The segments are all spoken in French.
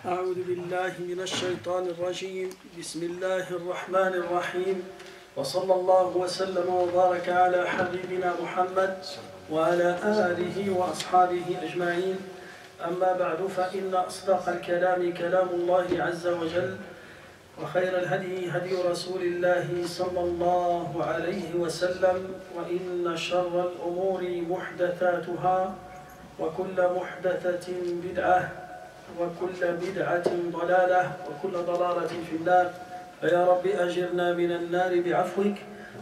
أعوذ بالله من الشيطان الرجيم بسم الله الرحمن الرحيم وصلى الله وسلم وبارك على حبيبنا محمد وعلى آله وأصحابه أجمعين أما بعد فإن أصدق الكلام كلام الله عز وجل وخير الهدي هدي رسول الله صلى الله عليه وسلم وإن شر الأمور محدثاتها وكل محدثة بدعة وكل بدعة ضلالة وكل ضلالة في النار فيا رب أجرنا من النار بعفوك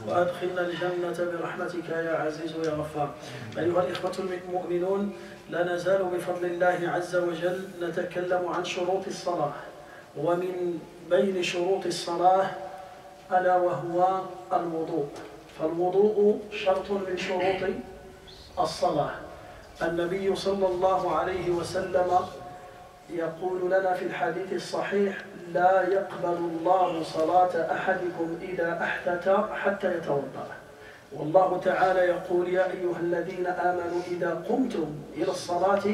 وأدخلنا الجنة برحمتك يا عزيز يا غفار. أيها الإخوة المؤمنون، لا نزال بفضل الله عز وجل نتكلم عن شروط الصلاة، ومن بين شروط الصلاة ألا وهو الوضوء. فالوضوء شرط من شروط الصلاة. النبي صلى الله عليه وسلم يقول لنا في الحديث الصحيح: لا يقبل الله صلاة أحدكم إذا أحدث حتى يتوضأ. والله تعالى يقول: يا أيها الذين آمنوا إذا قمتم إلى الصلاة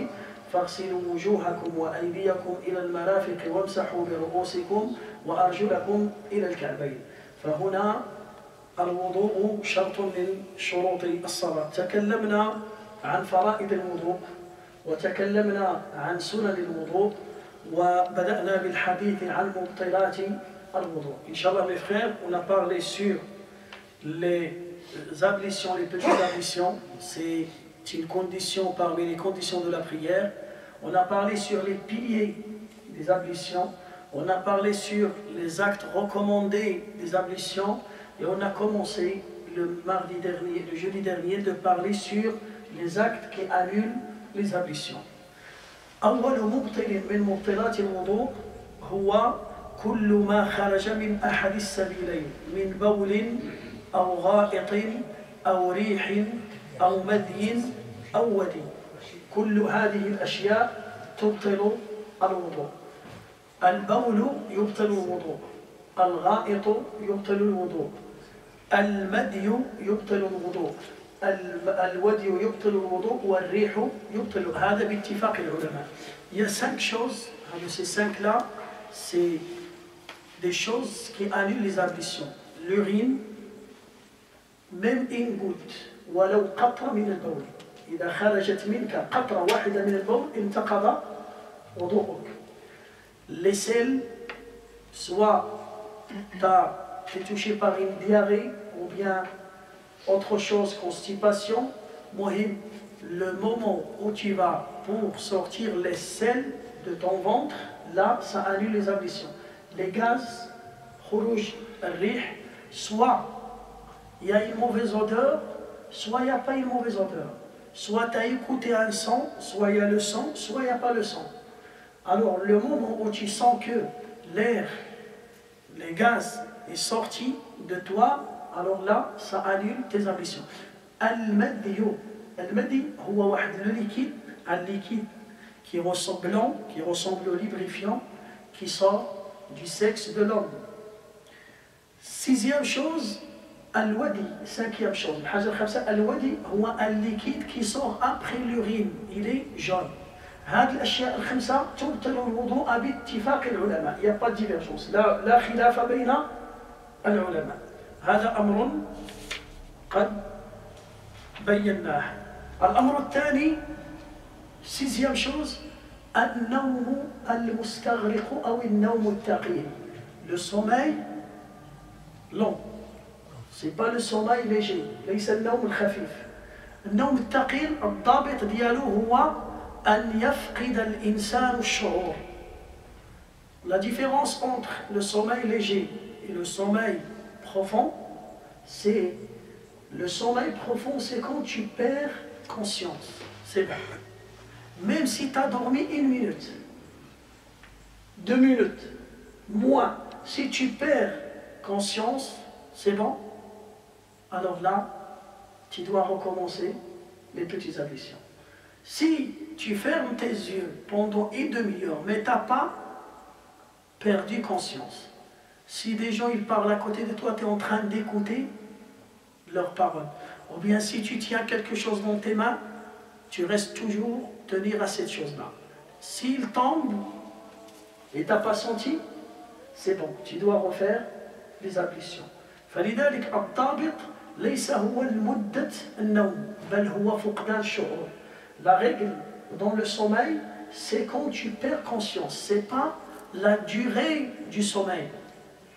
فاغسلوا وجوهكم وأيديكم إلى المرافق وامسحوا برؤوسكم وأرجلكم إلى الكعبين. فهنا الوضوء شرط من شروط الصلاة. تكلمنا عن فرائض الوضوء وتكلمنا عن سنن الوضوء وبدأنا بالحديث عن مبطلات الوضوء. Inch'Allah mes frères, on a parlé sur les ablutions, les petites ablutions. C'est une condition parmi les conditions de la prière. On a parlé sur les piliers des ablutions. On a parlé sur les actes recommandés des ablutions. Et on a commencé le mardi dernier, le jeudi dernier, de parler sur les actes qui annulent les ablutions. أول مبطل من مبطلات الوضوء هو كل ما خرج من أحد السبيلين من بول أو غائط أو ريح أو مذي أو ودي. كل هذه الأشياء تبطل الوضوء. البول يبطل الوضوء، الغائط يبطل الوضوء، المذي يبطل الوضوء، الودي يبطل الوضوء والريح يبطل. هذا باتفاق العلماء. Il y a 5 choses, de ces 5-là, c'est des choses qui annulent les ablutions. L'urine, même une goutte, ولو قطرة من البول. إذا خرجت منك قطرة واحدة من البول انتقض وضوءك. Les selles, soit tu as été touché par une diarrhée ou bien autre chose, constipation. Mohim, le moment où tu vas pour sortir les selles de ton ventre, là, ça annule les ablutions. Les gaz, khuruj, rih, soit il y a une mauvaise odeur, soit il n'y a pas une mauvaise odeur. Soit tu as écouté un son, soit il y a le son, soit il n'y a pas le son. Alors, le moment où tu sens que l'air, les gaz est sorti de toi, alors là, ça annule tes ablutions. Al-Maddi, c'est un liquide qui ressemble blanc, qui ressemble au lubrifiant, qui sort du sexe de l'homme. 6e chose, Al-Wadi. 5e chose, Al-Wadi, c'est un liquide qui sort après l'urine, il est jaune. هذه الأشياء الخمسة تبطل الوضوء باتفاق العلماء. Il n'y a pas de divergence. لا خلاف بين العلماء. هذا أمر قد بيناه. الأمر الثاني 6e chose النوم المستغرق أو النوم الثقيل. Le sommeil long. C'est pas le sommeil léger. ليس النوم الخفيف. النوم الثقيل الضابط ديالو هو أن يفقد الإنسان الشعور. La différence entre le sommeil léger et le sommeil profond, c'est le sommeil profond, c'est quand tu perds conscience. C'est bon. Même si tu as dormi 1 minute, 2 minutes, moins, si tu perds conscience, c'est bon. Alors là, tu dois recommencer les petites ablutions. Si tu fermes tes yeux pendant une demi-heure, mais tu n'as pas perdu conscience, si des gens ils parlent à côté de toi, tu es en train d'écouter leurs paroles, ou bien si tu tiens quelque chose dans tes mains, tu restes toujours tenir à cette chose-là. S'il tombe et tu n'as pas senti, c'est bon, tu dois refaire les ablutions. فلذلك الضابط ليس هو المدة النوم بل هو فقدان الشعور. La règle dans le sommeil, c'est quand tu perds conscience, c'est pas la durée du sommeil.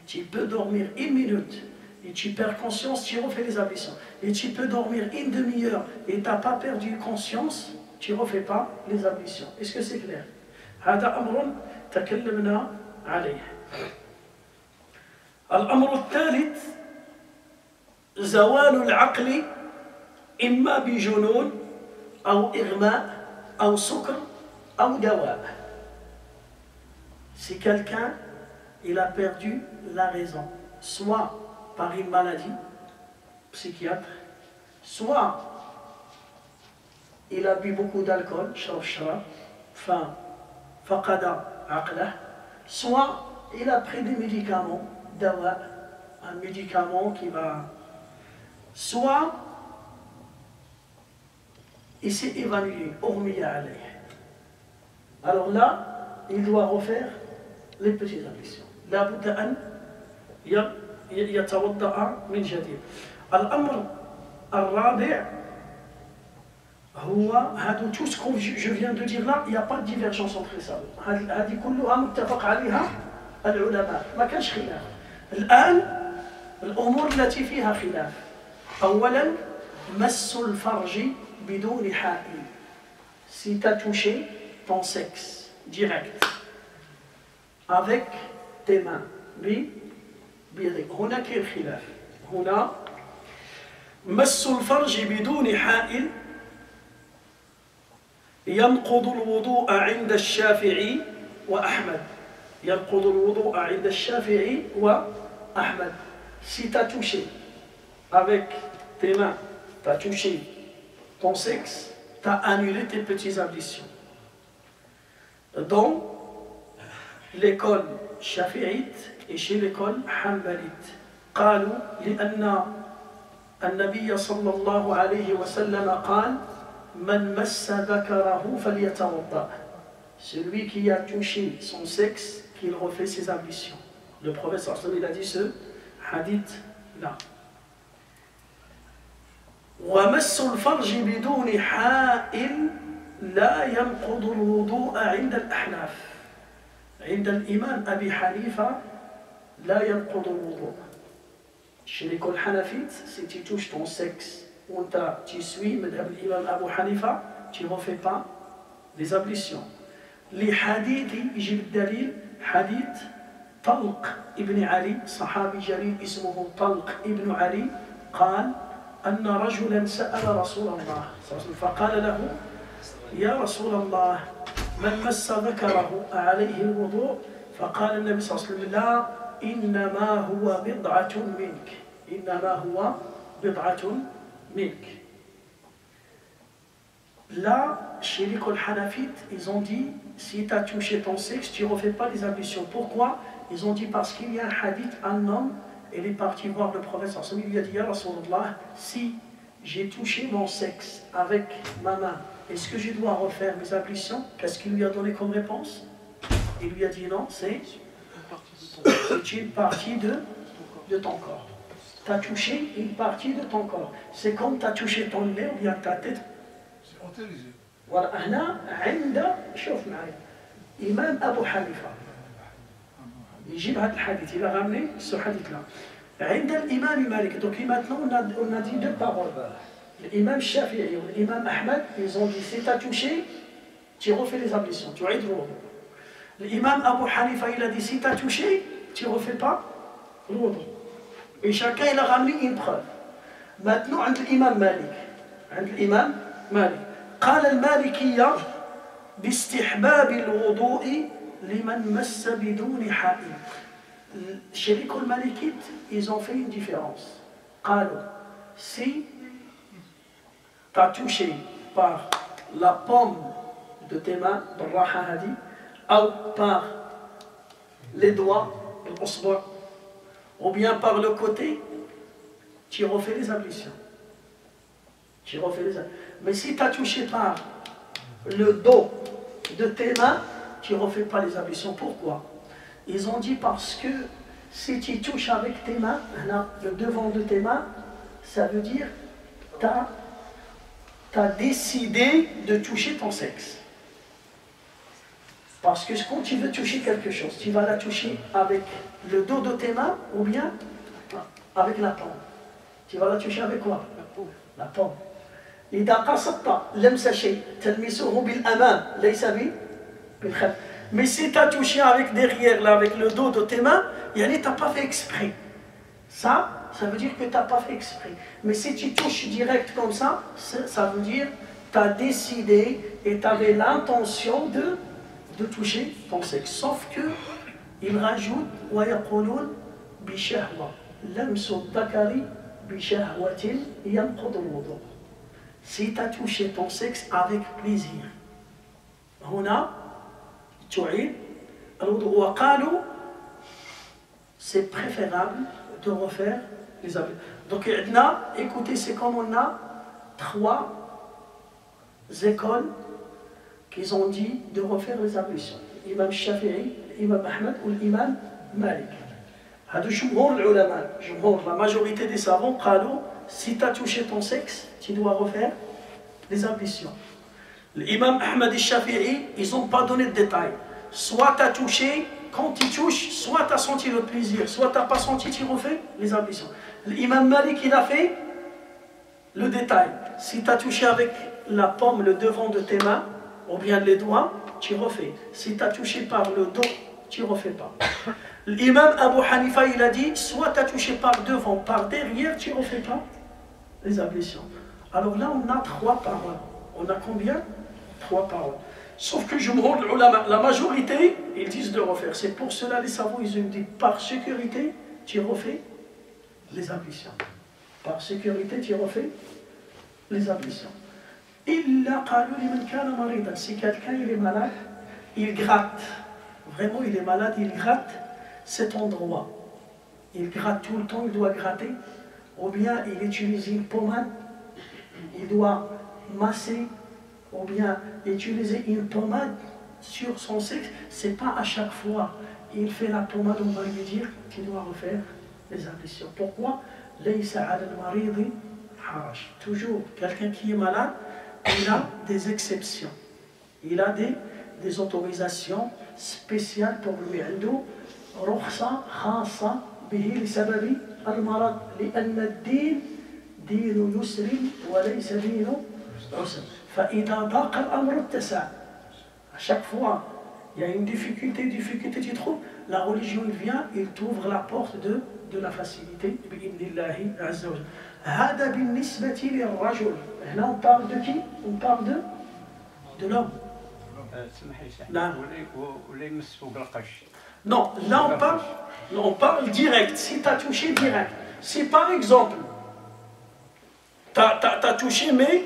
Tu peux dormir une minute et tu perds conscience, tu refais les ablutions. Et tu peux dormir une demi-heure et tu n'as pas perdu conscience, tu ne refais pas les ablutions. Est-ce que c'est clair? هذا أمر تكلمنا عليه. الأمر الثالث زوال العقل إما بجنون أو إغماء أو سكر أو دواء. Si quelqu'un il a perdu la raison, soit par une maladie psychiatre, soit il a bu beaucoup d'alcool, soit il a pris des médicaments, un médicament qui va, soit il s'est évanoui, alors là, il doit refaire les petites ablutions. لا بد أن يتوضأ من جديد. الأمر الرابع هو هذا tout ce que je viens de dire là, il n'y a pas de divergence entre ça. هذه كلها متفق عليها العلماء، ما كانش خلاف. الآن الأمور التي فيها خلاف. أولا مس الفرج بدون حائل. Si tu as touché ton sexe direct avec tes mains بيدك، هنا كاين خلاف. هنا مس الفرج بدون حائل ينقض الوضوء عند الشافعي وأحمد. ينقض الوضوء عند الشافعي وأحمد. Si tu as touché avec tes mains, tu as touché ton sexe, tu as annulé tes petites ablutions. Dans l'école shafi'ite et chez l'école hanbalite, قالوا لأن النبي صلى الله عليه وسلم قال من مس ذكره فليتوضأ. Celui qui a touché son sexe, qu'il refait ses ablutions. Le prophète sallallahu alayhi wa sallam, il a dit ce hadith là. ومس الفرج بدون حائل لا ينقض الوضوء عند الأحناف. عند الإمام أبي حنيفة لا ينقض الوضوء. Chez l'école hanafite, si tu touches ton sexe ou tu suis l'imam Abu Hanifa, tu ne refais pas les ablutions. Les hadiths, يجيب الدليل حديث طلق ابن علي، صحابي جليل اسمه طلق ابن علي، قال أن رجلا سأل رسول الله فقال له يا رسول الله من مس ذكره عليه الوضوء؟ فقال النبي صلى الله عليه وسلم لا إنما هو بضعة منك. إنما هو بضعة منك. Là, chez l'école hanafite, ils ont dit si tu as touché ton sexe, tu ne refais pas les ablutions. Pourquoi? Ils ont dit parce qu'il y a un hadith, un homme, il est parti voir le prophète, il lui a dit ya Rasulallah, si j'ai touché mon sexe avec ma main, est-ce que je dois refaire mes ablutions? Qu'est-ce qu'il lui a donné comme réponse? Il lui a dit non, c'est une partie de ton corps. Tu as touché une partie de ton corps. C'est comme tu as touché ton nez ou bien ta tête. Voilà, هنا عند شوف معي إمام أبو حنيفة يجيب هذا الحديث إلى غامني ce حديث là. عند الإمام مالك. Donc maintenant on a dit deux paroles. L'imam Shafi'i et l'imam Ahmed, ils ont dit si tu as touché, tu refais les ablutions, tu aides le wudu. L'imam Abu Hanifa, il a dit si tu as touché, tu ne refais pas le wudu. Et chacun il a ramené une preuve. Maintenant, عند الإمام مالك. عند الإمام مالك. قال المالكية باستحباب الوضوء لمن مس بدون حائل. Chez l'école malikite, ils ont fait une différence. قالوا si tu as touché par la paume de tes mains, ou par les doigts, ou bien par le côté, tu refais les ablutions. Mais si tu as touché par le dos de tes mains, tu ne refais pas les ablutions. Pourquoi? Ils ont dit parce que si tu touches avec tes mains, là, le devant de tes mains, ça veut dire que tu as décidé de toucher ton sexe. Parce que quand tu veux toucher quelque chose, tu vas la toucher avec le dos de tes mains ou bien avec la paume. Tu vas la toucher avec quoi? La paume. إذا قصدت لمس شيء تلمسه بالأمام ليس بالخلف. Mais si tu as touché avec derrière, là, avec le dos de tes mains, tu n'as pas fait exprès. Ça veut dire que tu n'as pas fait exprès. Mais si tu touches direct comme ça, ça veut dire que tu as décidé et tu avais l'intention de toucher ton sexe. Sauf que il rajoute ويقولون بشهوة لمس الذكر بشهوة ينقض الوضوء. Si tu as touché ton sexe avec plaisir, هنا تعيد الوضوء. وقالوا c'est préférable de refaire les ablutions. Donc écoutez, c'est comme on a 3 écoles qui ont dit de refaire les ablutions. L'imam Shafi'i, l'imam Ahmed ou l'imam Malik. La majorité des savants, قالوا si tu as touché ton sexe, tu dois refaire les ablutions. L'imam Ahmed et Shafi'i, ils n'ont pas donné de détails. Soit tu as touché, quand tu touches, soit tu as senti le plaisir, soit tu n'as pas senti, tu refais les ablutions. L'imam Malik, il a fait le détail. Si tu as touché avec la paume, le devant de tes mains, ou bien les doigts, tu refais. Si tu as touché par le dos, tu ne refais pas. L'imam Abu Hanifa, il a dit, soit tu as touché par devant, par derrière, tu ne refais pas les ablutions. Alors là, on a 3 paroles. On a combien? 3 paroles. Sauf que la majorité, ils disent de refaire. C'est pour cela les savants, ils ont dit, par sécurité, tu refais les ablutions. Par sécurité, tu refais les ablutions. Si quelqu'un il est malade, il gratte. Vraiment, il est malade, il gratte cet endroit. Il gratte tout le temps, il doit gratter. Ou bien il utilise une pommade, il doit masser, ou bien utiliser une pommade sur son sexe. C'est pas à chaque fois. Il fait la pommade, on va lui dire qu'il doit refaire les ablutions. Pourquoi? Toujours, quelqu'un qui est malade, il a des exceptions. Il a des autorisations spéciales pour lui. عنده رخصة خاصة به لسبب المرض لأن الدين دين يسر وليس دين عسر. فإذا ضاق الأمر اتسع. À chaque fois, il y a une difficulté, tu trouves, la religion il vient, il t'ouvre la porte de la facilité. بإذن الله عز وجل. هذا بالنسبة للرجل. Là on parle de qui? On parle de l'homme. Non, là on parle direct. Si tu as touché direct. Si par exemple, tu as touché mais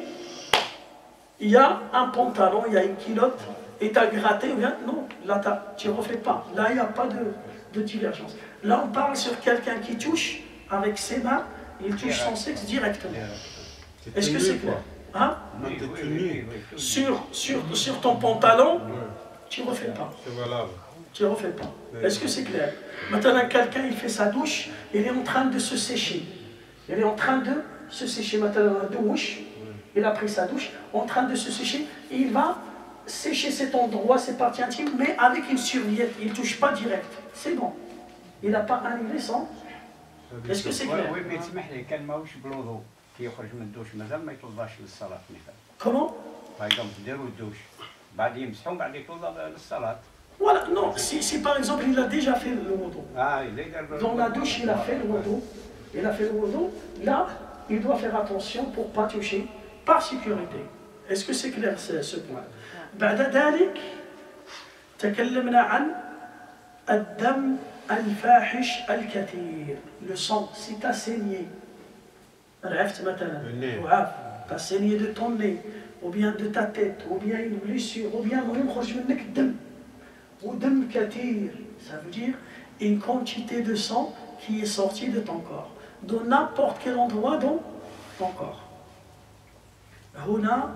il y a un pantalon, il y a une culotte et tu as gratté, non, là tu ne refais pas. Là il n'y a pas de divergence. Là on parle sur quelqu'un qui touche avec ses mains, il touche son sexe directement. Est-ce que c'est clair? Hein? Sur ton pantalon, tu ne refais pas. Tu ne refais pas. Est-ce que c'est clair? Maintenant, quelqu'un, il fait sa douche, il est en train de se sécher. Il est en train de se sécher. Maintenant, la douche, il a pris sa douche, en train de se sécher, et il va sécher cet endroit, ces parties intimes, mais avec une serviette. Il ne touche pas direct. C'est bon. Il n'a pas annulé son. Est-ce que c'est clair? Comment? Voilà, non, si par exemple il a déjà fait le wudu, dans la douche il a fait le wudu, là il doit faire attention pour ne pas toucher par sécurité. Est-ce que c'est clair ce point? بعد ذلك تكلمنا عن الدم الفاحش الكثير. Le sang, si tu as saigné, عرفت مثلا وعاف, tu as saigné de ton nez, ou bien de ta tête, ou bien une blessure, ou bien ودم كثير, ça veut dire une quantité de sang qui est sortie de ton corps, de n'importe quel endroit dans ton corps. Huna,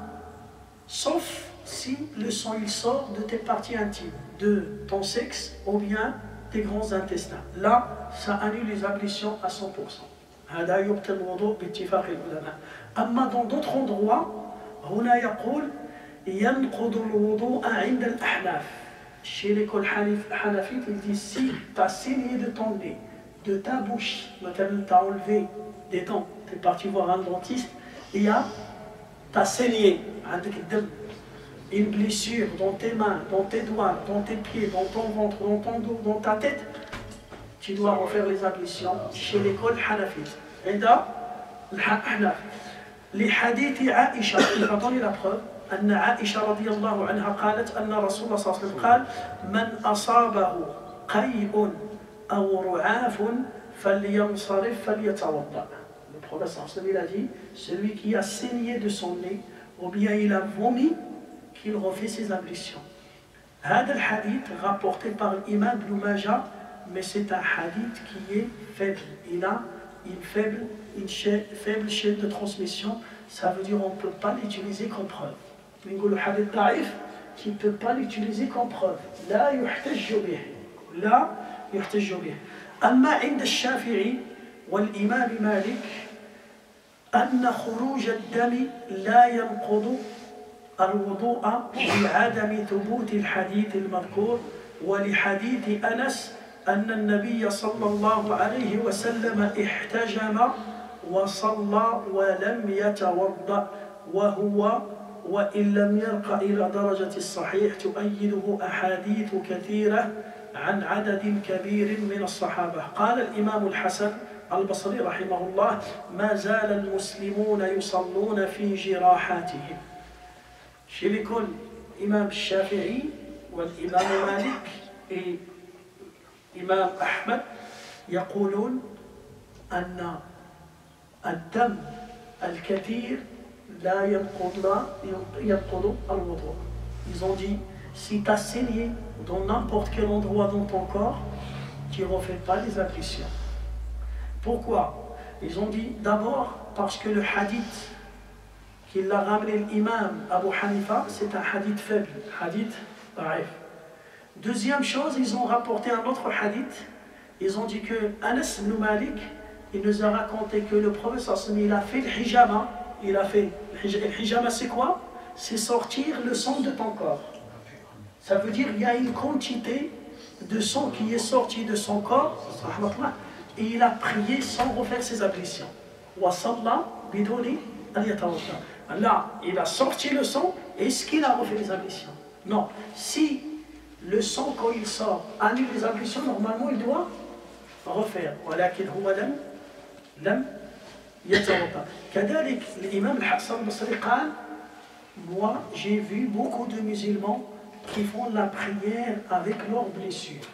sauf si le sang il sort de tes parties intimes, de ton sexe ou bien tes grands intestins. Là, ça annule les ablutions à 100%. هذا يبطل الوضوء باتفاق العلماء. أما dans d'autres endroits, هنا يقول ينقض الوضوء عند الأحناف. Chez l'école hanafite, il dit si tu as saigné de ton nez, de ta bouche, maintenant tu as enlevé des dents, tu es parti voir un dentiste, et tu as saigné, une blessure dans tes mains, dans tes doigts, dans tes pieds, dans ton ventre, dans ton dos, dans ta tête, tu dois refaire les ablutions chez l'école hanafite. Et là, les hadiths Aïcha, il va donner la preuve. أن عائشة رضي الله عنها قالت أن رسول الله صلى الله عليه وسلم قال من أصابه قيء أو رعاف فلينصرف فليتوضأ. Le prophète صلى الله عليه وسلم a dit celui qui a saigné de son nez ou bien il a vomi qu'il refait ses ablutions. هذا الحديث rapporté par l'imam Ibn Majah, mais c'est un hadith qui est faible. Il a une faible chaîne de transmission. Ça veut dire qu'on ne peut pas l'utiliser comme preuve. نقول حديث ضعيف qui ne peut pas l'utiliser comme preuve. لا يحتج به. لا يحتج به. أما عند الشافعي والإمام مالك أن خروج الدم لا ينقض الوضوء لعدم ثبوت الحديث المذكور ولحديث أنس أن النبي صلى الله عليه وسلم احتجم وصلى ولم يتوضأ وهو وإن لم يرق إلى درجة الصحيح تؤيده أحاديث كثيرة عن عدد كبير من الصحابة. قال الإمام الحسن البصري رحمه الله ما زال المسلمون يصلون في جراحاتهم. Chez l'école Imam Shafi'i والإمام مالك et Imam Ahmed يقولون أن الدم الكثير لا ينقض الوضوء. Ils ont dit si tu as saigné dans n'importe quel endroit dans ton corps, tu ne refais pas les ablutions. Pourquoi? Ils ont dit d'abord parce que le hadith qu'il a ramené l'imam Abu Hanifa, c'est un hadith faible, hadith bref. Deuxième chose, ils ont rapporté un autre hadith. Ils ont dit que Anas ibn Malik, il nous a raconté que le prophète il a fait le hijama. Il a fait le hijama, c'est quoi? C'est sortir le sang de ton corps. Ça veut dire qu'il y a une quantité de sang qui est sorti de son corps, et il a prié sans refaire ses ablutions. Là, il a sorti le sang, est-ce qu'il a refait les ablutions? Non. Si le sang, quand il sort, annule les ablutions, normalement il doit refaire. كذلك الإمام الحسن البصري قال moi j'ai vu beaucoup de musulmans qui font la prière avec leurs blessures.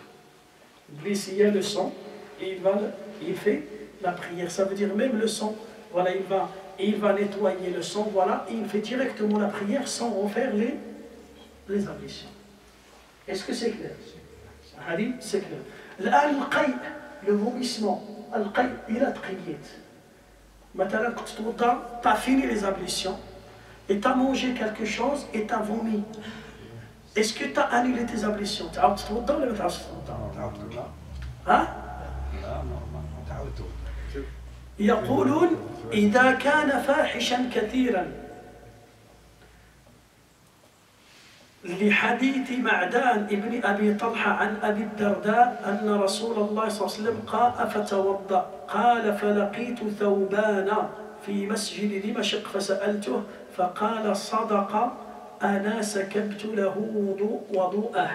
Il y a le sang et il fait la prière. Ça veut dire même le sang, voilà, il va nettoyer le sang, voilà, et il fait directement la prière sans refaire les ablutions. Est-ce que c'est clair? C'est clair. Là, le vomissement, il a prié. Maintenant, quand tu as fini les ablutions et tu as mangé quelque chose et tu as vomi, est-ce que tu as annulé tes ablutions? Tu as توضا ولا ما تعرفش توضا؟ ها؟ يقولون إذا كان فاحشا كثيرا لحديث معدان ابن أبي طلحة عن أبي الدرداء أن رسول الله صلى الله عليه وسلم قاء فتوضأ قال فلقيت ثوبان في مسجد دمشق فسألته فقال صدق أنا سكبت له وضوءه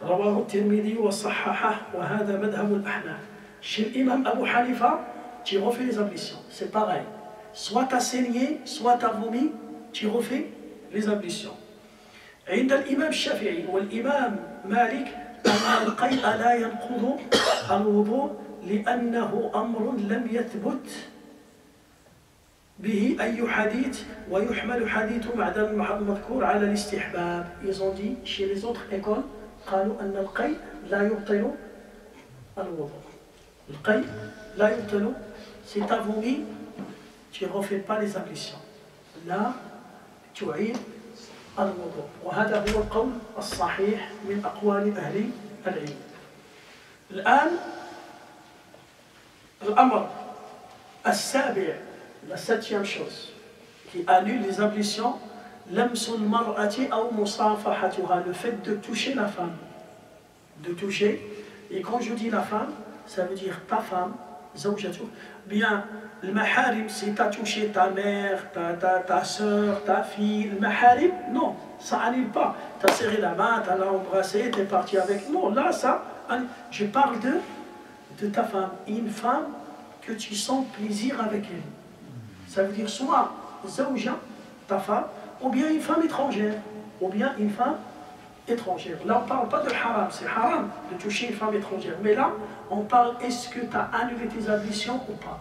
رواه الترمذي وصححه وهذا مذهب الأحناف. Chez l'imam Abu Hanifa, tu refais les ablutions, c'est pareil. Soit tu as saigné, soit tu as vomi, tu refais les ablutions. عند الإمام الشافعي والإمام مالك أن القيء لا ينقض الوضوء لأنه أمر لم يثبت به أي حديث ويحمل حديث معدن المذكور على الاستحباب. Ils ont dit chez les autres écoles قالوا أن القيء لا يبطل الوضوء. القيء لا يبطل, si tu as vomi, tu ne refais pas les ablutions. لا تعيد الوضوء. وهذا هو القول الصحيح من أقوال أهل العلم. الآن الأمر السابع, la septième chose qui annule les ablutions, لمس المرأة أو مصافحتها, le fait de toucher la femme. De toucher, et quand je dis la femme, ça veut dire ta femme, زوجته. Bien, le maharim, si tu as touché ta mère, ta soeur, ta fille, le maharim, non, ça annule pas. Tu as serré la main, tu l'as embrassé, tu es parti avec. Non, là, ça, je parle de ta femme. Une femme que tu sens plaisir avec elle. Ça veut dire soit zawja, ta femme, ou bien une femme étrangère, ou bien une femme étrangère. Là, on ne parle pas de haram, c'est haram de toucher une femme étrangère. Mais là, on parle, est-ce que tu as annulé tes ablutions ou pas?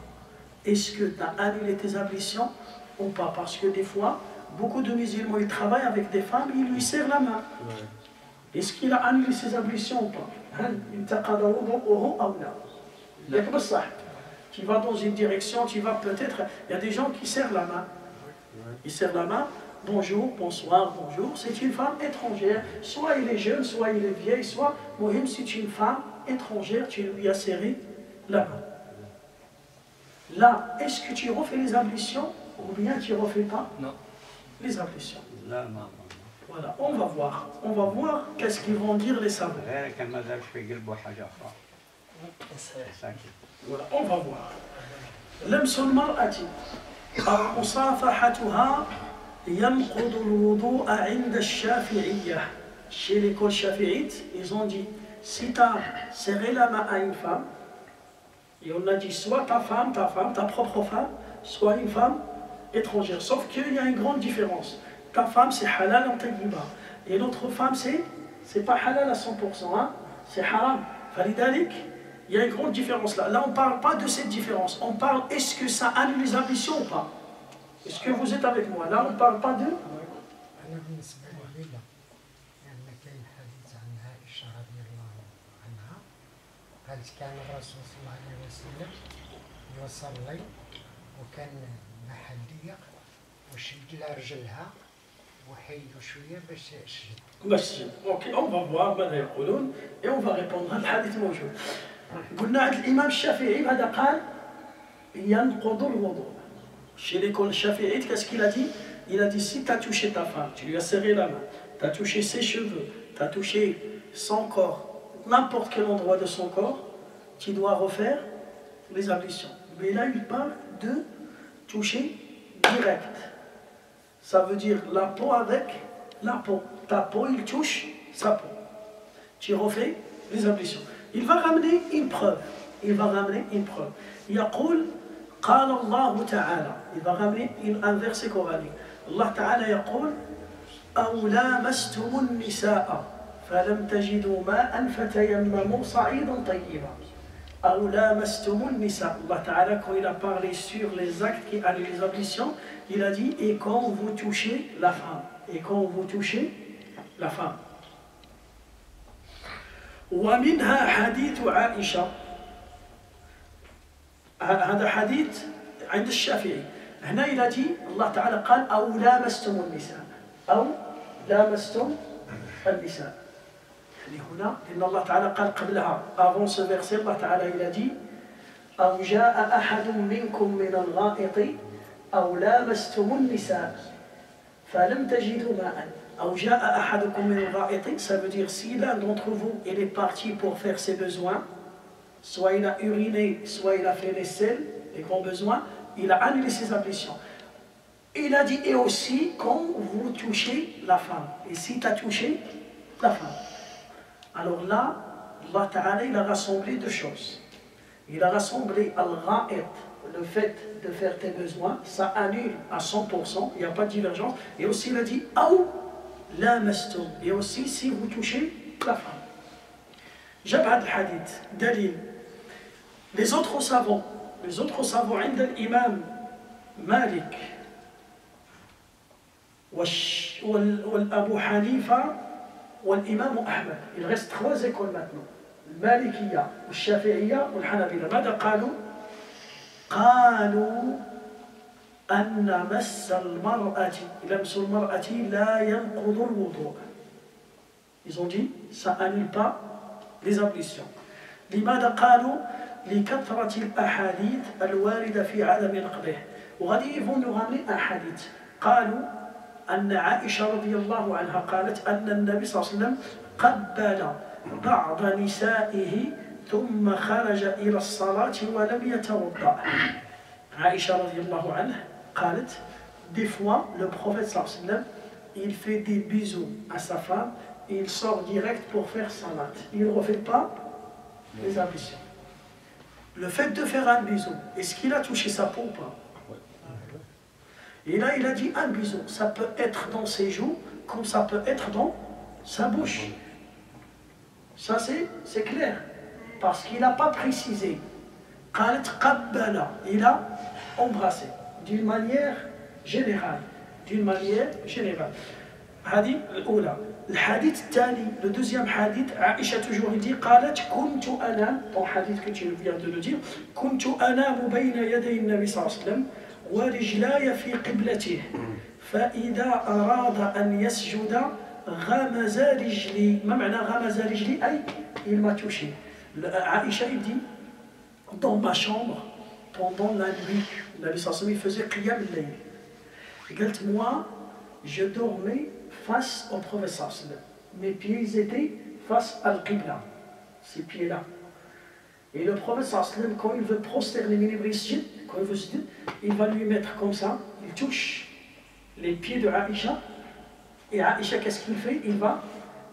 Est-ce que tu as annulé tes ablutions ou pas? Parce que des fois, beaucoup de musulmans, ils travaillent avec des femmes, ils lui serrent la main. Est-ce qu'il a annulé ses ablutions ou pas? Tu vas dans une direction, tu vas peut-être... Il y a des gens qui serrent la main. Ils serrent la main. Bonjour, bonsoir, bonjour. C'est une femme étrangère. Soit il est jeune, soit il est vieille, soit... Mohim, c'est une femme étrangère, tu lui as serré la main. Là, est-ce que tu refais les ablutions ou bien tu ne refais pas les ablutions? Voilà, on va voir. On va voir qu'est-ce qu'ils vont dire les savants. Voilà, on va voir. لمس المرأة أو مصافحتها ينقض الوضوء عند الشافعية. Chez l'école chafi'ite, ils ont dit, si tu as serré la main à une femme, et on a dit soit ta femme, ta propre femme, soit une femme étrangère. Sauf qu'il y a une grande différence. Ta femme, c'est halal en tayyiba. Et l'autre femme, c'est pas halal à 100%, hein? C'est haram. Falidalik, il y a une grande différence là. Là, on ne parle pas de cette différence. On parle, est-ce que ça annule les ablutions ou pas? Est-ce que vous êtes avec moi? Là, on ne parle pas de... قالت كان الرسول صلى الله عليه وسلم يصلي وكان محل ضيق وشد لها رجلها وحيدوا شويه باش تشد. باش اوكي on va voir ماذا يقولون et on va répondre. الحديث موجود. قلنا عند الامام الشافعي هذا قال ينقض الوضوء. Chez l'école chafi'ite, qu'est-ce qu'il a dit? Il a dit si tu as touché ta femme, tu lui as serré la main, tu as touché ses cheveux, tu as touché son corps, n'importe quel endroit de son corps, tu dois refaire les ablutions. Mais là, il parle de toucher direct. Ça veut dire la peau avec la peau. Ta peau, il touche sa peau. Tu refais les ablutions. Il va ramener une preuve. Il va ramener une preuve. يقول قال الله تعالى. Il va ramener un verset coranique. Allah Ta'ala يقول أو لامستم النساء فلم تجدوا ماء فتيمموا صعيدا طيبا. أو لامستم النساء. Allah Ta'ala, quand il a parlé sur les actes qui annulent les ablutions, il a dit et quand vous touchez la femme. Et quand vous touchez la femme. ومنها حديث عائشة. هذا حديث عند الشافعي. هنا il a dit الله تعالى قال أو لامستم النساء. أو لامستم النساء. يعني هنا إن الله تعالى قال قبلها avant ce verset الله تعالى il a dit أو جاء أحد منكم من الغائط أو لامستم النساء فلم تجدوا ماء. أو جاء أحدكم من الغائط, ça veut dire si l'un d'entre vous il est parti pour faire ses besoins, soit il a uriné, soit il a fait les selles, les grands besoins, il a annulé ses ablutions. Il a dit et aussi quand vous touchez la femme. Et si tu as touché la femme. Alors là, Allah Ta'ala il a rassemblé deux choses. Il a rassemblé al-gha'it, le fait de faire tes besoins, ça annule à 100%, il n'y a pas de divergence. Et aussi il a dit aou la mastum. Et aussi si vous touchez la femme. Jab'ad al-hadith, dalil. Les autres savants, عند الإمام Malik, Abu Hanifa, l'imam Ahmed. Il reste 3 écoles maintenant. Le Malikiya, le Shafi'iyya, le Hanabila. ماذا قالوا؟ قالوا أن مس المرأة لمس المرأة لا ينقض الوضوء. Ils ont dit, ça annule pas les ablutions. لماذا قالوا؟ لكثرة الأحاديث الواردة في عدم نقضه. وغادي يفون نغني أحاديث. قالوا أن عائشة رضي الله عنها قالت أن النبي صلى الله عليه وسلم قبل بعض نسائه ثم خرج إلى الصلاة ولم يتوضأ. عائشة رضي الله عنها قالت des fois le prophète صلى الله عليه وسلم il fait des bisous à sa femme et il sort direct pour faire salat. Il ne refait pas les ablutions. Le fait de faire un bisou, est-ce qu'il a touché sa peau ou pas? Et là, il a dit un bisou. Ça peut être dans ses joues, comme ça peut être dans sa bouche. Ça, c'est clair. Parce qu'il n'a pas précisé. Il a embrassé. D'une manière générale. D'une manière générale. Hadith الأولى. الحديث الثاني, le deuxième hadith, Aïcha toujours dit, قالت كنت أنام, ton hadith que tu viens de le dire, كنت أنام بين يدي النبي صلى الله عليه وسلم ورجلاي في قبلته فإذا أراد أن يسجد غمز رجلي. ما معنى غمز رجلي؟ أي il m'a touché. Aïcha il dit, dans ma chambre, pendant la nuit, le Nabi sallallahu alayhi wa sallam faisait qiyam al-layl. قالت moi, je dormais face au prophète sallallahu alayhi wa sallam. Mes pieds ils étaient face à al-qibla, ces pieds-là. Et le prophète sallallahu alayhi wa sallam, quand il veut prosterner quand il veut se dire, il va lui mettre comme ça, il touche les pieds de Aïcha, et Aïcha, qu'est-ce qu'il fait? Il va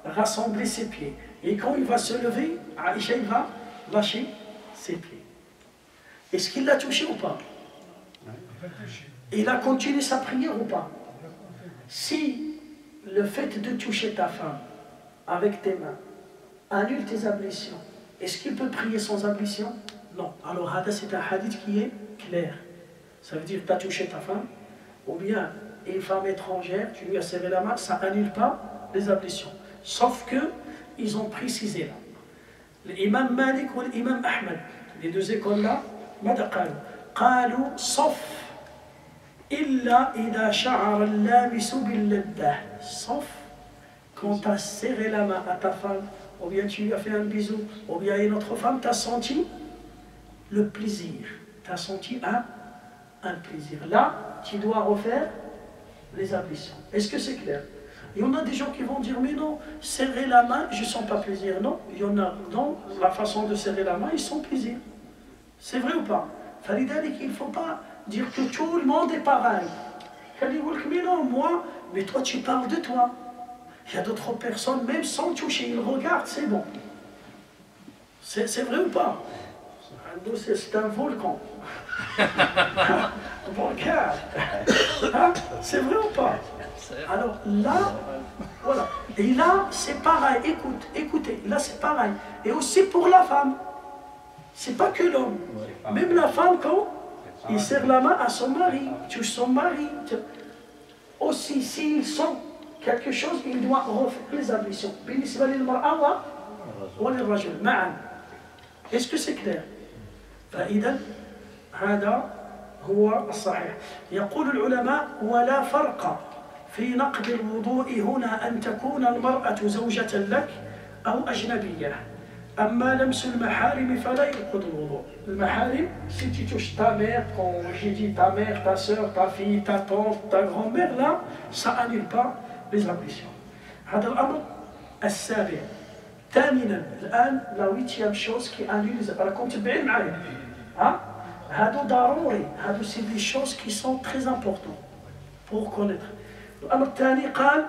rassembler ses pieds. Et quand il va se lever, Aïcha, il va lâcher ses pieds. Est-ce qu'il l'a touché ou pas? Il a continué sa prière ou pas? Si le fait de toucher ta femme avec tes mains annule tes ablutions, est-ce qu'il peut prier sans ablution? Non. Alors, c'est un hadith qui est clair. Ça veut dire que tu as touché ta femme, ou bien une femme étrangère, tu lui as serré la main, ça annule pas les ablutions. Sauf que ils ont précisé là. L'imam Malik ou l'imam Ahmed, les deux écoles-là, ماذا قالوا؟ قالوا صف إلا إذا شعر اللامس باللذة. Sauf quand tu as serré la main à ta femme, ou bien tu lui as fait un bisou, ou bien à une autre femme, tu as senti le plaisir. Tu as senti un plaisir. Là, tu dois refaire les ablutions. Est-ce que c'est clair? Il y en a des gens qui vont dire, mais non, serrer la main, je ne sens pas plaisir. Non, il y en a dans la façon de serrer la main, ils sentent plaisir. C'est vrai ou pas? Il ne faut pas dire que tout le monde est pareil. Mais non, moi, mais toi tu parles de toi. Il y a d'autres personnes, même sans toucher, ils regardent, c'est bon. C'est vrai ou pas? C'est un volcan. C'est vrai ou pas? Alors là, voilà. Et là, c'est pareil. Écoutez, là c'est pareil. Et aussi pour la femme. C'est pas que l'homme. Même la femme, quand il serre la main à son mari, touche son mari. Aussi, s'il sent quelque chose, il doit refaire les ablutions. Est-ce que c'est clair? فإذا هذا هو الصحيح. يقول العلماء ولا فرق في نقض الوضوء هنا أن تكون المرأة زوجة لك أو أجنبية. أما لمس المحارم فلا ينقض الوضوء. المحارم, si tu touches ta mère, quand j'ai dit ta mère, ta soeur, ta fille, ta tante, ta grand-mère, là, ça annule pas les ablutions. هذا الأمر السابع. ثامنا الآن la 8e chose qui annule les ablutions. راكم تبعين معايا؟ ها؟ هادو ضروري. هادو c'est des choses qui sont très importantes pour connaître. الأمر الثاني قال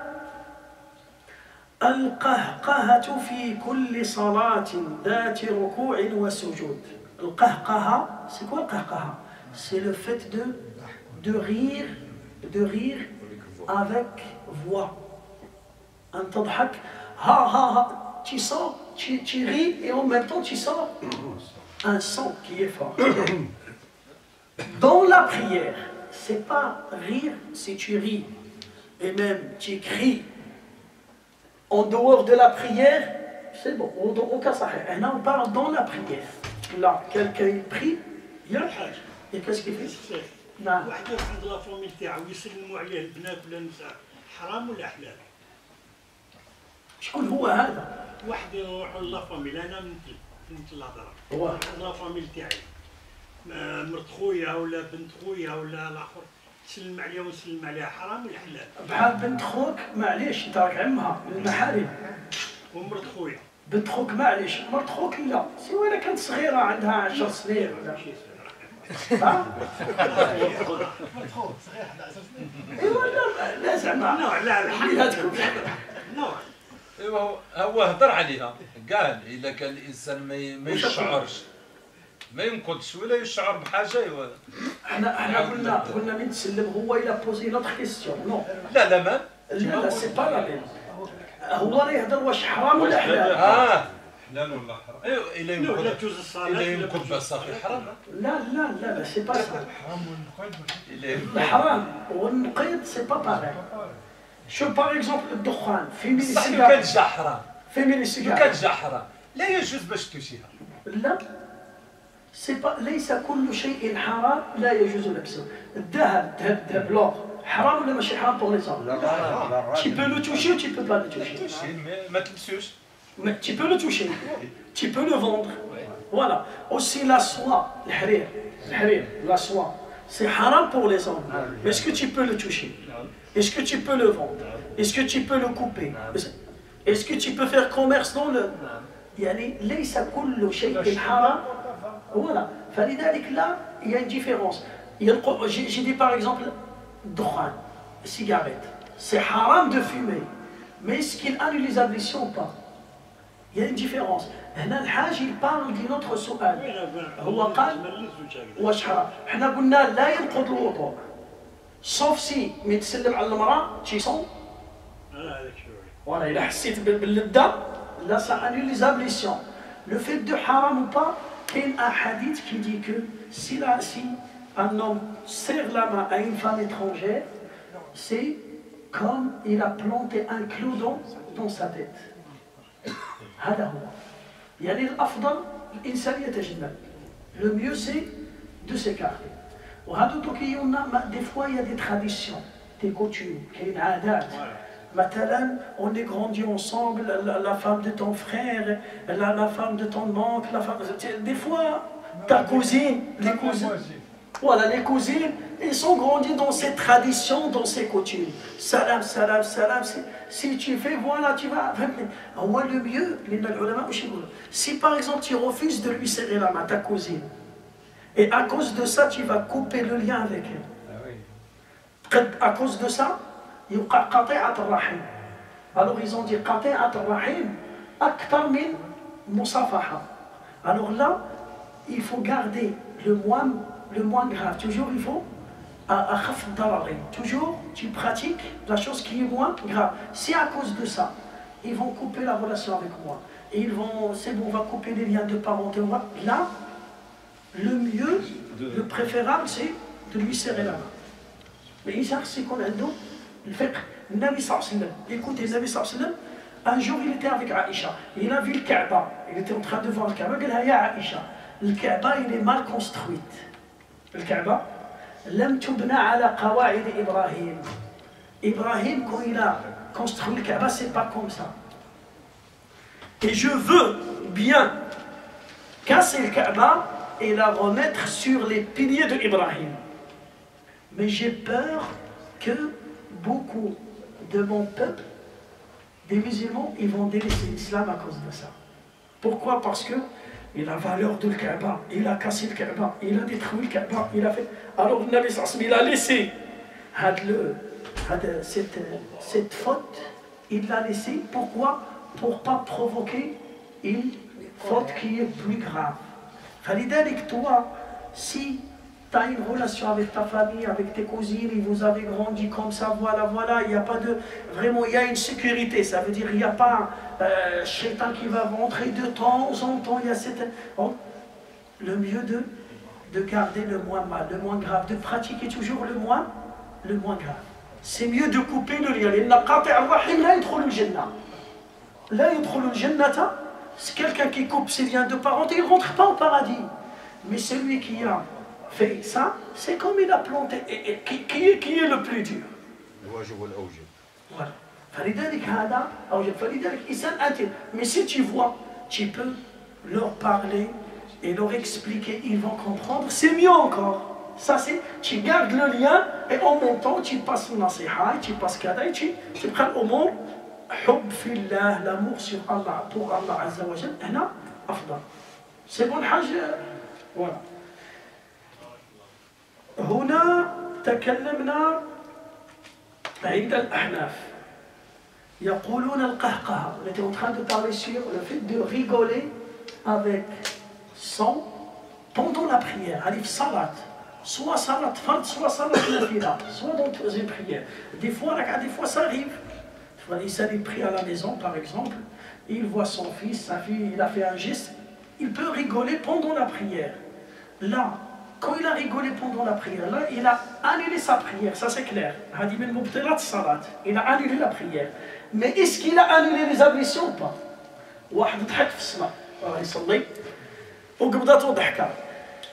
القهقهة في كل صلاة ذات ركوع وسجود. القهقهة, c'est quoi القهقهة? C'est le fait de rire avec voix. أن تضحك ha ha ha. Tu sors, tu ris et en même temps tu sors un son qui est fort. Dans la prière, c'est pas rire si tu ris, et même tu cries en dehors de la prière, c'est bon, aucun sahih. Et là, on parle dans la prière. Là, quelqu'un prie, il y a et qu'est-ce qu'il fait? واحد عند لا فامي تاعو يسلموا عليه البنات ولا النساء حرام ولا حلال؟ شكون هو هذا؟ واحد يروح لا فامي انا فهمت الهضره هو واحد لا فامي تاعي مرت خويا ولا بنت خويا ولا الاخر تسلم عليها ونسلم عليها حرام ولا حلال؟ بحال بنت خوك معليش انت راك عمها المحارم. ومرت خويا بنت خوك معليش، مرت خوك لا، سواء كانت صغيره عندها 10 سنين ولا شي صغير ها؟ ايوا لا زعما نوع لا وليداتكم نوع ايوا هو هضر عليها قال اذا كان الانسان ما يشعرش ما ينقدش ولا يشعر بحاجه احنا قلنا من تسلم هو الى بوزي نوتر كيستيون نو لا لا ما لا سي با لا ميم هو راه يهضر واش حرام ولا حلال حلال ولا حرام ايوا الا لا ينقد تجوز الصلاه الا ينقد صافي حرام لا سي با سا الا ينقد الحرام والنقيض سي با باغي شوف باغ اكزومبل الدخان في ميلي صح لو سيجار كان جا حرام في ميلي لو سيجار كان جا حرام لا يجوز باش تشيها لا سي با ليس كل شيء حرام لا يجوز لبسه الذهب لور حرام ولا ماشي حرام بور لي زون tu peux le toucher ou tu peux pas le toucher ما تلبسوش mais tu peux le toucher tu peux le vendre voilà aussi la soie الحرير la soie c'est haram pour les hommes mais est-ce que tu peux le toucher est-ce que tu peux le vendre est-ce que tu peux le couper est-ce que tu peux faire commerce dans le يعني ليس كل شيء حرام voilà فلذلك là il y a une différence j'ai dit par exemple الدخان cigarette c'est haram de fumer mais est-ce qu'il annule les ablutions ou pas il y a une différence هنا الحاج il parle d'un autre سؤال هو قال واش حرام حنا قلنا لا ينقض الوضوء sauf si من تسلم على المرأة تيصوم voilà إذا حسيت باللذة là ça annule les ablutions le fait de haram ou pas il y a un hadith qui dit que si un homme serre la main à une femme étrangère c'est comme il a planté un clou dans sa tête هذا هو يعني الأفضل الإنسان يتجنب le mieux c'est de s'écarter وهذا دوكيونا des fois il y a des traditions des coutumes كاين عادات مثلا on est grandi ensemble la femme de ton frère la femme de ton oncle des fois ta cousine les cousins voilà les cousines ils sont grandis dans ces traditions dans ces coutumes salam si tu fais voilà tu vas moi le mieux si par exemple tu refuses de lui serrer la main ta cousine et à cause de ça tu vas couper le lien avec elle à cause de ça يوقع قطيعة الرحم alors ils ont dit قطيعة الرحم أكثر من مصافحة alors là il faut garder le moins grave toujours il faut أخف الضررين toujours tu pratiques la chose qui est moins grave si à cause de ça ils vont couper la relation avec moi et ils vont c'est bon on va couper les liens de parenté là le mieux le préférable c'est de lui serrer la main mais il c'est qu'on a d'autres الفقه النبي صلى الله عليه وسلم écoutez النبي صلى الله عليه وسلم un jour il était avec Aïcha il a vu le Kaaba il était en train de voir le Kaaba قال لها يا عائشة الكعبة il est mal construite الكعبة لم تبنى على قواعد إبراهيم quand il a construit le Kaaba c'est pas comme ça et je veux bien casser le Kaaba et la remettre sur les piliers de Ibrahim mais j'ai peur que beaucoup de mon peuple, des musulmans, ils vont délaisser l'islam à cause de ça. Pourquoi? Parce que il a valeur de le Kaaba, il a cassé le Kaaba, il a détruit le Kaaba, il a fait. Alors le Nabi sallallahu alayhi wa sallam, il a laissé cette faute, il l'a laissé. Pourquoi? Pour pas provoquer une faute qui est plus grave. Falidalik, toi, si tu as une relation avec ta famille, avec tes cousines, et vous avez grandi comme ça, voilà, il n'y a pas de... Vraiment, il y a une sécurité, ça veut dire il n'y a pas un shaitan qui va rentrer de temps en temps, il y a cette... Bon, le mieux de garder le moins mal, le moins grave, de pratiquer toujours le moins grave. C'est mieux de couper le lien. لأن قاطع الرحم لا يدخل الجنة. لا يدخل الجنة. C'est quelqu'un qui coupe ses liens de parenté, il ne rentre pas au paradis. Mais celui qui a fait ça, c'est comme il a planté. Et qui est le plus dur? Voilà. فلذلك هذا أوجب. فلذلك إنسان intime. Mais si tu vois, tu peux leur parler et leur expliquer, ils vont comprendre, c'est mieux encore. Ça c'est, tu gardes le lien et en même temps tu passes le nasiha, tu passes kada et tu prends l'umur, حب في الله, l'amour sur Allah, pour Allah Azza wa Jal, هنا أفضل. C'est bon حاجة. Voilà. هنا تكلمنا عند الأحناف. يقولون القهقه. On était en train de parler sur le fait de rigoler avec son pendant la prière. Alif salat. Soit salat fard, soit salat nafila, soit dans une prière. Des fois ça arrive. Il prie à la maison par exemple, il voit son fils, sa fille, il a fait un geste, il peut rigoler pendant la prière. Là, quand il a rigolé pendant la prière, là, il a annulé sa prière, ça c'est clair. Il a annulé la prière. Mais est-ce qu'il a annulé les ablutions ou pas?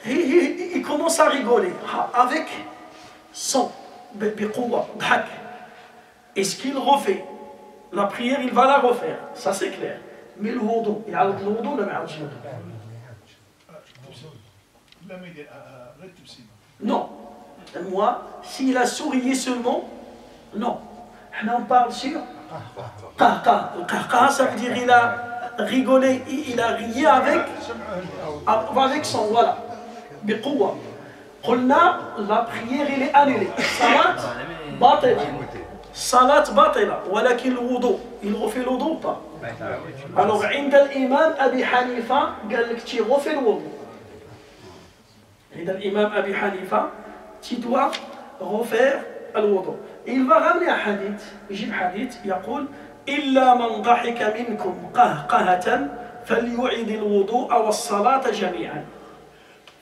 Il commence à rigoler avec son est-ce qu'il refait la prière? Il va la refaire, ça c'est clair. Mais le wudu, il y a le wudu, le ma'aj wudu. Non. Moi, s'il a sourié seulement, non. On parle sur qahqah. Le qahqah, ça veut dire il a rigolé, il a rié avec son, voilà. Biqouwa. Qulna, la prière, il est annulée. Salat, batila. Salat, batila. Walakin le wudu, il refait le wudu ou pas? Alors, عند الإمام أبي حنيفة قال لك tu refais le wudu. عند الإمام أبي حنيفة tu dois refaire le wudu. Il va ramener un hadith, يجيب حديث يقول إلا من ضحك منكم قهقهة فليعيد الوضوء والصلاة جميعا.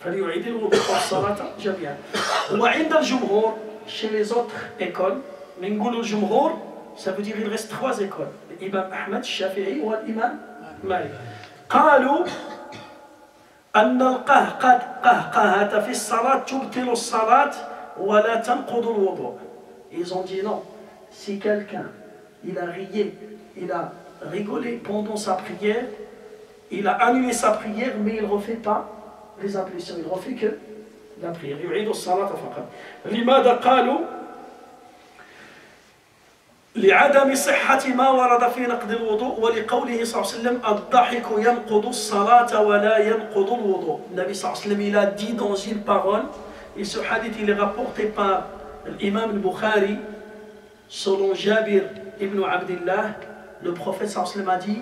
فليعيد الوضوء والصلاة جميعا. وعند الجمهور chez les autres écoles, من نقولوا الجمهور ça veut dire il reste trois écoles. الإمام أحمد الشافعي والإمام مالك. قالوا أن القهقهة في الصلاة تبطل الصلاة ولا تنقض الوضوء. Ils ont dit non. Si quelqu'un il a rié, il a rigolé pendant sa prière, il a annulé sa prière, mais il ne refait pas les ablutions, il ne refait que la prière. يعيد الصلاة فقط. لماذا قالوا؟ لعدم صحة ما ورد في نقض الوضوء ولقوله صلى الله عليه وسلم الضحك ينقض الصلاة ولا ينقض الوضوء. النبي صلى الله عليه وسلم il a dit dans une parole, et ce hadith il est rapporté par l'imam al-Bukhari selon Jabir ibn Abdillah, le prophète sallallahu alayhi wa sallam a dit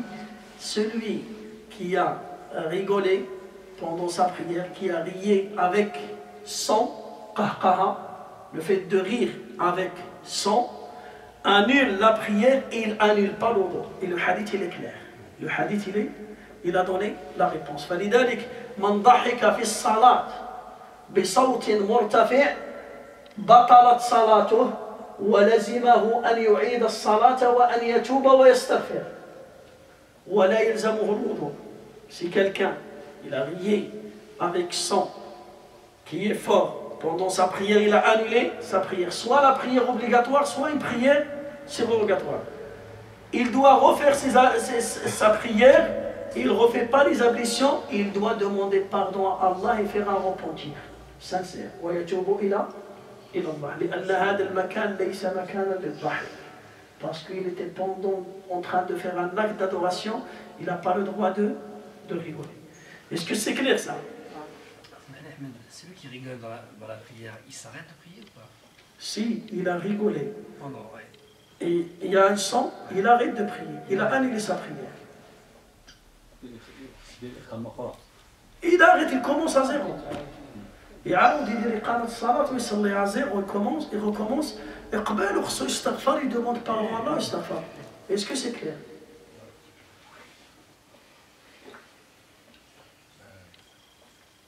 celui qui a rigolé pendant sa prière, qui a rié avec son qahqaha, le fait de rire avec son, annule la prière et il annule pas le wudu. Et le hadith il est clair. Le hadith il a donné la réponse. فلذلك من ضحك في الصلاة بصوت مرتفع بطلت صلاته ولزمه أن يعيد الصلاة وأن يتوب ويستغفر ولا يلزمه الوضوء. Si quelqu'un il a rié avec son qui est fort pendant sa prière, il a annulé sa prière, soit la prière obligatoire, soit une prière surrogatoire. Il doit refaire sa prière, il ne refait pas les ablutions, il doit demander pardon à Allah et faire un repentir sincère. ويتوب إلى الله لأن هذا المكان ليس مكانا للضحك. Parce qu'il était pendant en train de faire un acte d'adoration, il n'a pas le droit de rigoler. Est-ce que c'est clair ça? Celui qui rigole dans la prière, il s'arrête de prier ou pas? Si, il a rigolé. Oh non, ouais. Et il y a un son, il arrête de prier. Il a annulé sa prière. Il arrête, il commence à zéro. Il عاود يدير إقامة الصلاة ويصلي à zéro, il recommence. يقبل وخصو يستغفر, il demande pardon à Allah, يستغفر. Est-ce que c'est clair?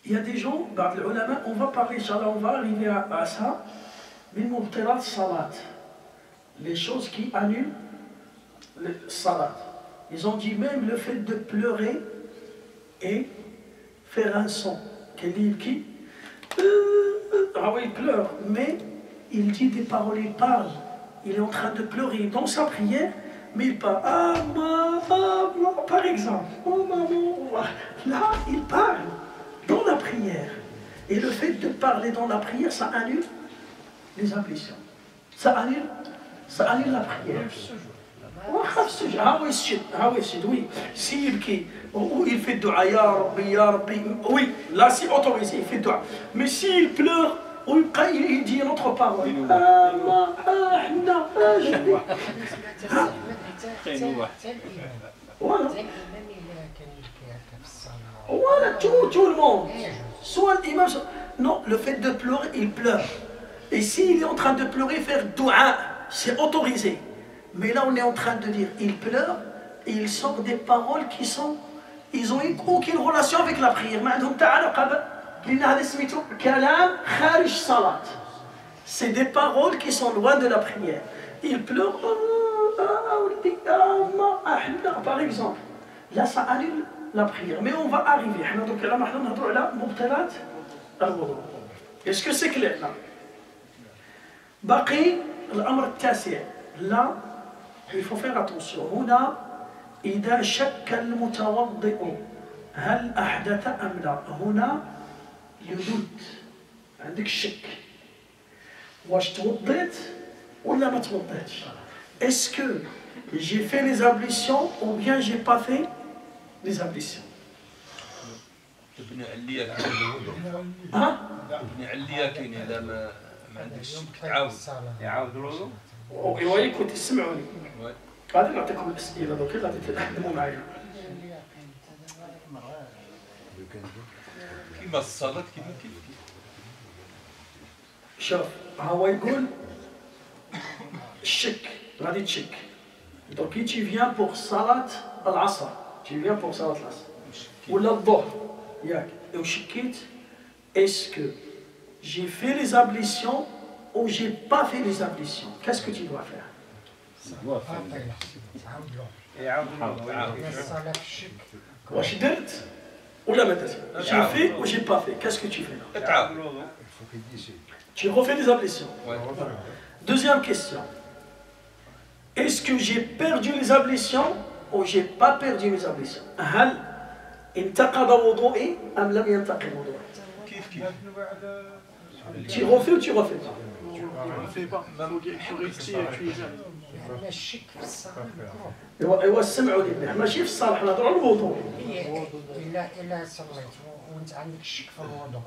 Il y a des gens, بعض العلماء, on va parler, Inch'Allah, on va arriver à ça, min mubtilat salat, les choses qui annulent le salat. Ils ont dit même le fait de pleurer et faire un son, qui ah oui, il pleure, mais il dit des paroles, il parle, il est en train de pleurer dans sa prière, mais il parle, ah maman, par exemple, oh maman, là il parle dans la prière. Et le fait de parler dans la prière, ça annule les ablutions. Ça annule la prière. Oui. Il fait dua, ya Rabbi, oui, là c'est autorisé, il fait dua. Mais s'il pleure, il dit une autre parole. Voilà, tout le monde. Soit l'imam, non, le fait de pleurer, il pleure. Et s'il est en train de pleurer, faire dua, c'est autorisé. Mais là, on est en train de dire, il pleure et il sort des paroles qui sont, ils n'ont aucune relation avec la prière. C'est des paroles qui sont loin de la prière. Il pleure, par exemple. Là, ça annule la prière. Mais on va arriver. Est-ce que c'est clair là? باقي الأمر التاسع. Là, il faut faire attention. هنا إذا شك المتوضئ هل أحدث أم لا. هنا يدود عندك الشك. واش توضيت ولا ما توضيتش. Est-ce que j'ai fait les ablutions ou bien j'ai pas fait les ablutions. ابن عليا ابن عليا كاين اذا ما عندكش يعاود الوضوء. ايوا كنت تسمعوني غادي نعطيكم الاسئله دوك غادي تخدموا معايا كيما الصلاه كيما شوف هو يقول الشك غادي تشك دونك كي تي فيان بوغ صلاه العصر تي فيان بوغ صلاه العصر ولا الظهر ياك وشكيت est-ce que j'ai fait les ablutions ou j'ai pas fait les ablutions. Qu'est-ce que tu dois faire? واش درت ولا ما درتش. J'ai fait ou j'ai pas fait. Qu'est-ce que tu fais là? Tu refais les ablutions. Deuxième question. Est-ce que j'ai perdu les ablutions ou j'ai pas perdu mes ablutions? هل انتقض وضوئي أم لم ينتقض وضوئي؟ كيف Tu refais ou tu refais pas? On ne fait pas. Il faut rester actualisé. ايوا سمعوا لي مليح ماشي في الصالح نهضروا على الوضوء. الا صليت وانت عندك الشك في الوضوء.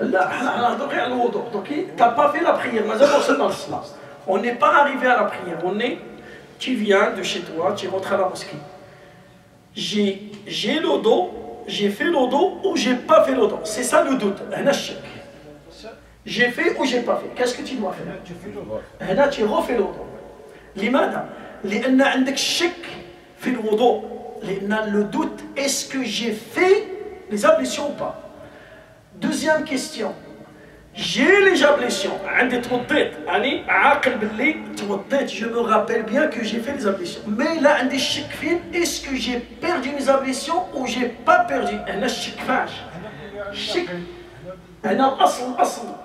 لا حنا نهضروا غير على الوضوء. دونك تا با في لا بريير مازال وصلنا للصلاة. On n'est pas arrivé à la prière. On est, tu viens de chez toi, tu rentres à la mosquée. J'ai le dos, j'ai fait le dos ou j'ai pas fait le dos. C'est ça le doute. J'ai fait ou j'ai pas fait. Qu'est-ce que tu dois faire? هنا tu refais le dos. لماذا؟ لأن عندك الشك في الوضوء. لأن le doute, est-ce que j'ai fait les ablutions ou pas? Deuxième question. J'ai les ablutions. عندي توضيت. أنا عاقل باللي توضيت. Je me rappelle bien que j'ai fait les ablutions. Mais là عندي الشك فين. Est-ce que j'ai perdu mes ablutions ou j'ai pas perdu? هنا الشك فاش. الشك. هنا الأصل.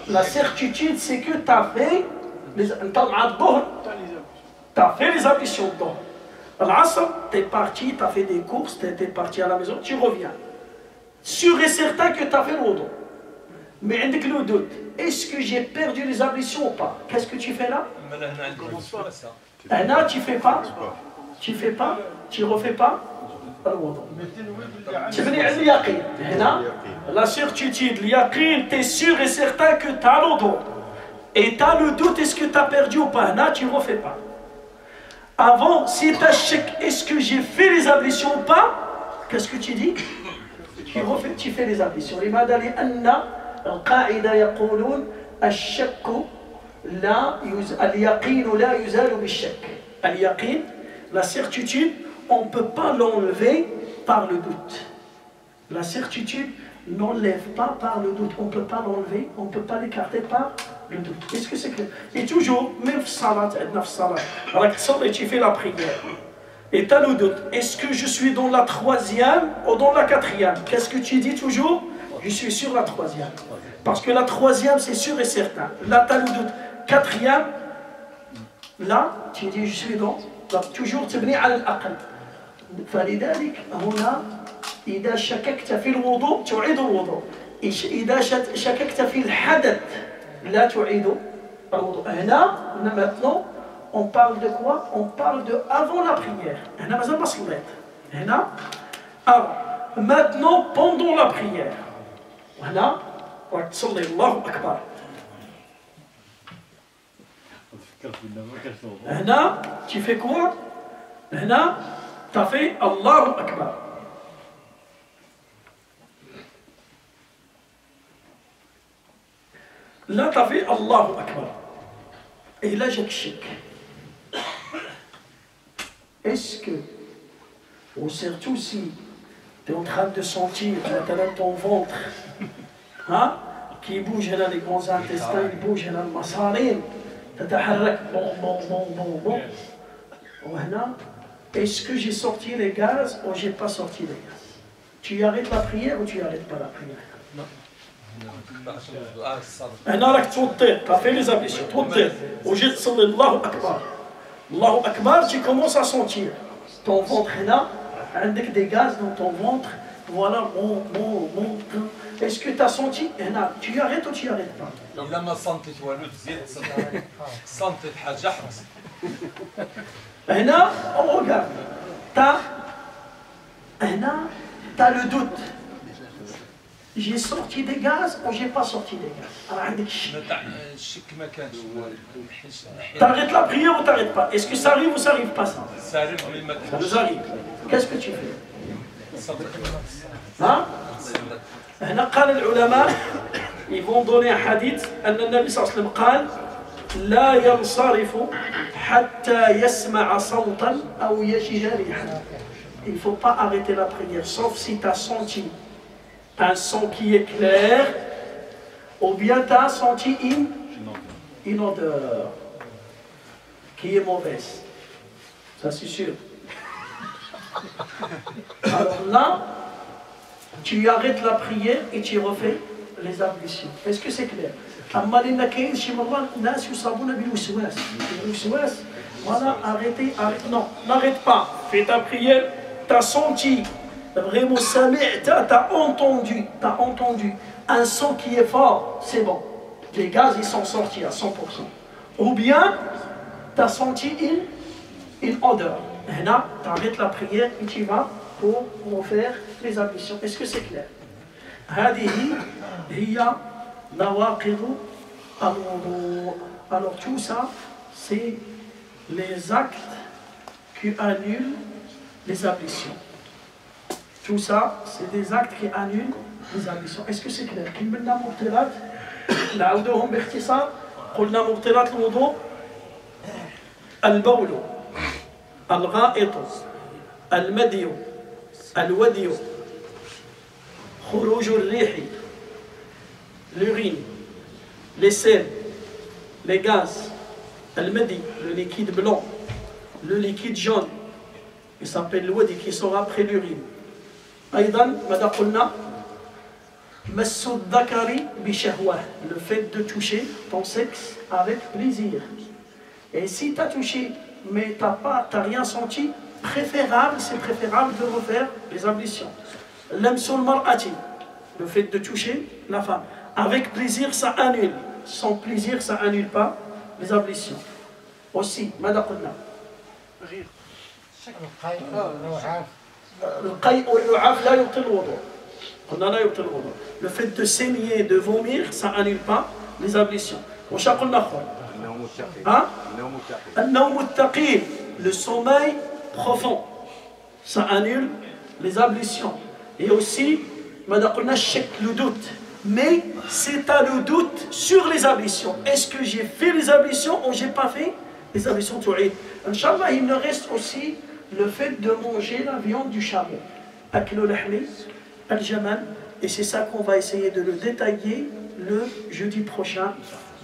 La certitude, c'est que tu as fait les ablutions de Doha. L'Asr, tu es parti, tu as fait des courses, tu es parti à la maison, tu reviens. Sûr et certain que tu as fait le wudu. Mais avec le doute, est-ce que j'ai perdu les ablutions ou pas? Qu'est-ce que tu fais là? Là, tu fais pas? Tu fais pas? Tu refais pas? La certitude, l'yaqin, tu es sûr et certain que tu as le dos. Et tu as le doute, est-ce que tu as perdu ou pas? Là, tu ne refais pas. Avant, si tu as chèque, est-ce que j'ai fait les ablutions ou pas? Qu'est-ce que tu dis? Tu fais les ablutions. لماذا؟ لأن القاعدة يقولون الشك لا اليقين لا يزال بالشك. اليقين, la certitude, on ne peut pas l'enlever par le doute. La certitude n'enlève pas par le doute. On ne peut pas l'enlever, on ne peut pas l'écarter par le doute. Est-ce que c'est clair? Et toujours, même salat, tu fais la prière. Et tu as le doute. Est-ce que je suis dans la troisième ou dans la quatrième? Qu'est-ce que tu dis toujours? Je suis sur la troisième. Parce que la troisième, c'est sûr et certain. Là, tu as le doute. Quatrième, là, tu dis, je suis dans. Donc, toujours, tu venir à l'aqal. فلذلك هنا إذا شككت في الوضوء تعيد الوضوء. إذا شككت في الحدث لا تعيد الوضوء. هنا maintenant on parle de quoi? On parle de avant la prière. هنا مازال ما صليت. هنا avant. Maintenant pendant la prière. هنا راك تصلي الله أكبر. هنا tu fais quoi? هنا tu as fait Allahu Akbar. Là, tu as fait Allahu Akbar. Et là, j'explique. Est-ce que, ou surtout si tu es en train de sentir maintenant ton ventre hein, qui bouge, là, les grands intestins, ils bougent, là, le masarine, تتحرك, bon. Est-ce que j'ai sorti les gaz ou j'ai pas sorti les gaz? Tu arrêtes la prière ou tu arrêtes pas la prière? Non. هنا راك توضي كافي لي زابليسيون توضي وجيت تصلي الله اكبر الله اكبر tu commences à sentir ton ventre هنا عندك des gaz dans ton ventre voilà bon est-ce que tu as senti هنا tu arrêtes ou tu arrêtes pas إلا ما صنتيش والو تزيد صنتيت حاجة حبس هنا on regarde t'as le doute. J'ai sorti des gaz ou j'ai pas sorti des gaz? T'arrêtes la prière ou t'arrêtes pas? Est-ce que ça arrive ou ça arrive pas ça? Ça nous arrive. Qu'est-ce que tu fais? Hein? هنا قال العلماء ils vont donner un hadith أن النبي صلى الله عليه وسلم قال لا ينصرف حتى يسمع صوتا أو يجد ريحا. Il ne faut pas arrêter la prière sauf si tu as senti un son qui est clair, ou bien tu as senti une odeur qui est mauvaise. Ça c'est sûr. Alors là, tu arrêtes la prière et tu refais les ablutions. Est-ce que c'est clair? أما لأن كاين شي مرات الناس يصابون بالوسواس. الوسواس voilà, arrêtez, non, n'arrête pas. Fais ta prière, tu as senti. Vraiment, tu as entendu un son qui est fort, c'est bon. Les gaz, ils sont sortis à 100%. Ou bien, tu as senti une odeur. Et là, tu arrêtes la prière et tu vas pour refaire les ablutions. Est-ce que c'est clair? Alors tout ça, c'est les actes qui annulent les ablutions. Tout ça, c'est des actes qui annulent les ablutions. Est-ce que c'est clair? كملنا مبطلات نعودهم باختصار. قلنا مبطلات الوضوء البول الغائط المدي الودي خروج الريح l'urine les selles les gaz المدي le liquide blanc le liquide jaune il s'appelle le wadi qui sort après l'urine. أيضا ماذا قلنا؟ مس الذكر بشهوة, le fait de toucher ton sexe avec plaisir. Et si tu as touché mais tu n'as rien senti, c'est préférable de refaire les ablutions. Lamsul mar'ati, le fait de toucher la femme avec plaisir, ça annule. Sans plaisir, ça annule pas les ablutions. Aussi, ماذا قلنا؟ le fait de saigner, de vomir, ça annule pas les ablutions. Le sommeil profond, ça annule les ablutions. Et aussi, le doute. Mais c'est à le doute sur les ablutions. Est-ce que j'ai fait les ablutions ou j'ai pas fait les ablutions? Inch'Allah, il nous reste aussi le fait de manger la viande du chameau. al-jamal, et c'est ça qu'on va essayer de le détailler le jeudi prochain.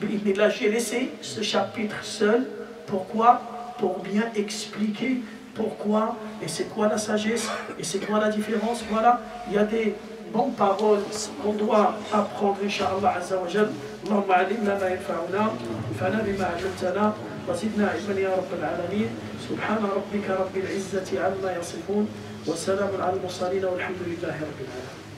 J'ai laissé ce chapitre seul. Pourquoi? Pour bien expliquer pourquoi et c'est quoi la sagesse et c'est quoi la différence. Voilà, il y a des bonnes paroles qu'on doit apprendre, Inch'Allah Azza wa Jal. Allahumma alimna ma yanfa'una, fa'na bima 'allamtana, wa zidna ilman ya rabbal alamin. Subhana rabbika rabbil izzati amma yasifun, wa salamun 'alal mursalin, walhamdulillahi rabbil alamin.